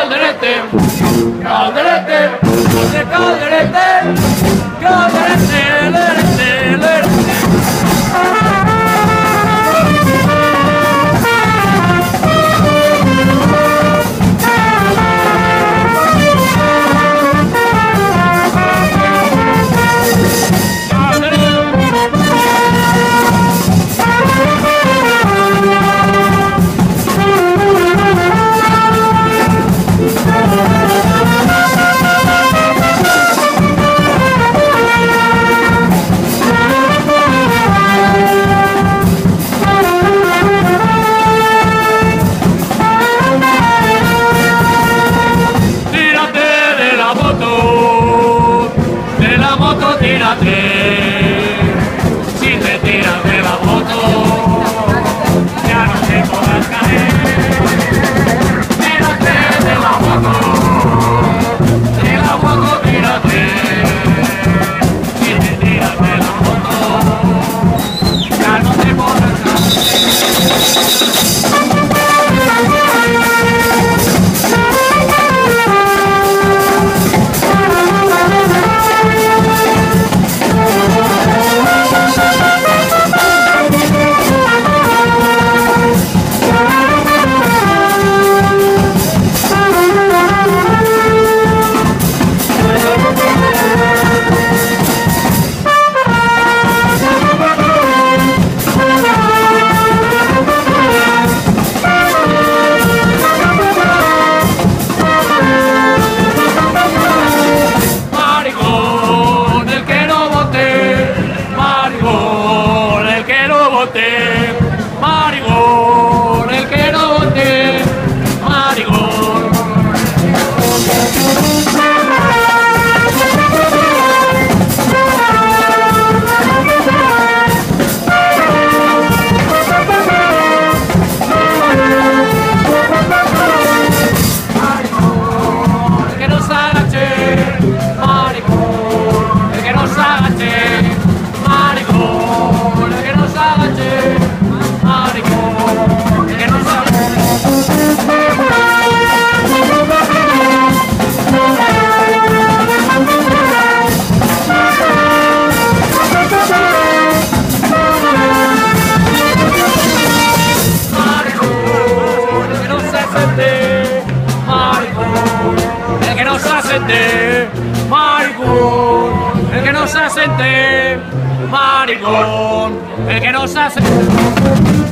calderete, calderete, calderete, calderete, lerete, lerete. Tírate, si te tiras de la moto, ya no te podrás caer. Tírate de la moto, tírate. Si te tiras de la moto, ya no te podrás caer. Marigón, el que no vote, marigón. Marigón, el que no se agache, marigón, el que no se agache, marigón, el que no se agache. Maricón, el que no se asente, maricón, el que no se asente.